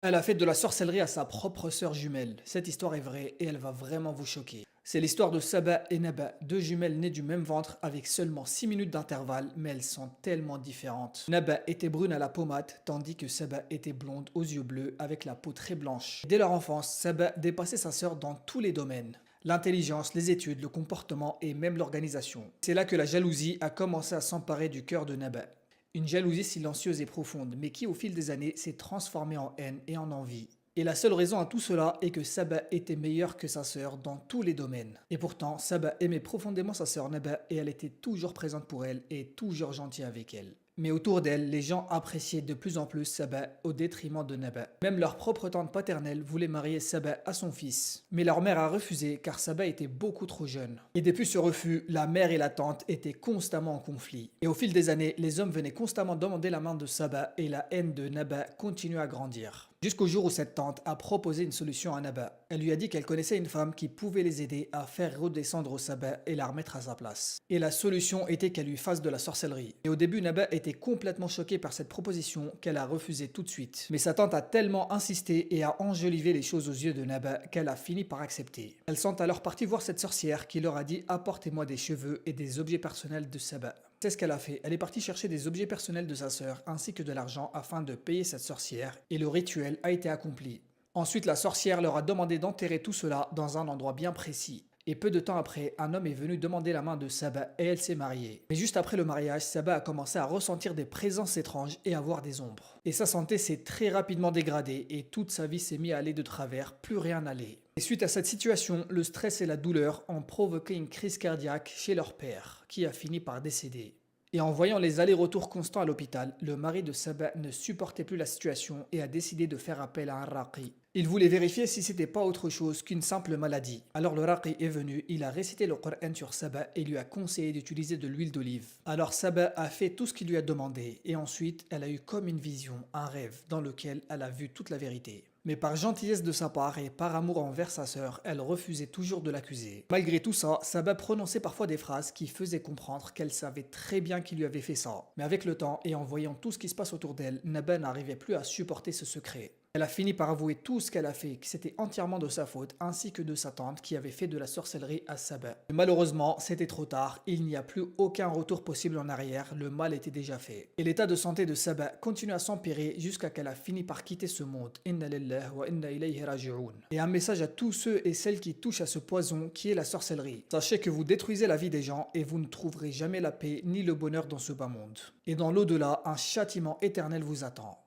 Elle a fait de la sorcellerie à sa propre sœur jumelle. Cette histoire est vraie et elle va vraiment vous choquer. C'est l'histoire de Saba et Naba, deux jumelles nées du même ventre avec seulement 6 minutes d'intervalle, mais elles sont tellement différentes. Naba était brune à la pommade, tandis que Saba était blonde aux yeux bleus avec la peau très blanche. Dès leur enfance, Saba dépassait sa sœur dans tous les domaines. L'intelligence, les études, le comportement et même l'organisation. C'est là que la jalousie a commencé à s'emparer du cœur de Naba. Une jalousie silencieuse et profonde, mais qui au fil des années s'est transformée en haine et en envie. Et la seule raison à tout cela est que Saba était meilleure que sa sœur dans tous les domaines. Et pourtant, Saba aimait profondément sa sœur Naba et elle était toujours présente pour elle et toujours gentille avec elle. Mais autour d'elle, les gens appréciaient de plus en plus Saba au détriment de Naba. Même leur propre tante paternelle voulait marier Saba à son fils. Mais leur mère a refusé car Saba était beaucoup trop jeune. Et depuis ce refus, la mère et la tante étaient constamment en conflit. Et au fil des années, les hommes venaient constamment demander la main de Saba et la haine de Naba continuait à grandir. Jusqu'au jour où cette tante a proposé une solution à Naba. Elle lui a dit qu'elle connaissait une femme qui pouvait les aider à faire redescendre Saba et la remettre à sa place. Et la solution était qu'elle lui fasse de la sorcellerie. Et au début, Naba était complètement choquée par cette proposition qu'elle a refusée tout de suite. Mais sa tante a tellement insisté et a enjolivé les choses aux yeux de Naba qu'elle a fini par accepter. Elles sont alors parties voir cette sorcière qui leur a dit apportez-moi des cheveux et des objets personnels de Saba. C'est ce qu'elle a fait. Elle est partie chercher des objets personnels de sa sœur ainsi que de l'argent afin de payer cette sorcière et le rituel a été accompli. Ensuite, la sorcière leur a demandé d'enterrer tout cela dans un endroit bien précis. Et peu de temps après, un homme est venu demander la main de Saba et elle s'est mariée. Mais juste après le mariage, Saba a commencé à ressentir des présences étranges et à voir des ombres. Et sa santé s'est très rapidement dégradée et toute sa vie s'est mise à aller de travers, plus rien n'allait. Et suite à cette situation, le stress et la douleur ont provoqué une crise cardiaque chez leur père, qui a fini par décéder. Et en voyant les allers-retours constants à l'hôpital, le mari de Saba ne supportait plus la situation et a décidé de faire appel à un raqi. Il voulait vérifier si c'était pas autre chose qu'une simple maladie. Alors le raqi est venu, il a récité le Coran sur Saba et lui a conseillé d'utiliser de l'huile d'olive. Alors Saba a fait tout ce qu'il lui a demandé et ensuite elle a eu comme une vision, un rêve dans lequel elle a vu toute la vérité. Mais par gentillesse de sa part et par amour envers sa sœur, elle refusait toujours de l'accuser. Malgré tout ça, Saba prononçait parfois des phrases qui faisaient comprendre qu'elle savait très bien qui lui avait fait ça. Mais avec le temps et en voyant tout ce qui se passe autour d'elle, Naba n'arrivait plus à supporter ce secret. Elle a fini par avouer tout ce qu'elle a fait, que c'était entièrement de sa faute, ainsi que de sa tante qui avait fait de la sorcellerie à Saba. Mais malheureusement, c'était trop tard, il n'y a plus aucun retour possible en arrière, le mal était déjà fait. Et l'état de santé de Saba continue à s'empirer jusqu'à qu'elle a fini par quitter ce monde. Inna lillahi wa inna ilayhi raji'un. Et un message à tous ceux et celles qui touchent à ce poison qui est la sorcellerie. Sachez que vous détruisez la vie des gens et vous ne trouverez jamais la paix ni le bonheur dans ce bas monde. Et dans l'au-delà, un châtiment éternel vous attend.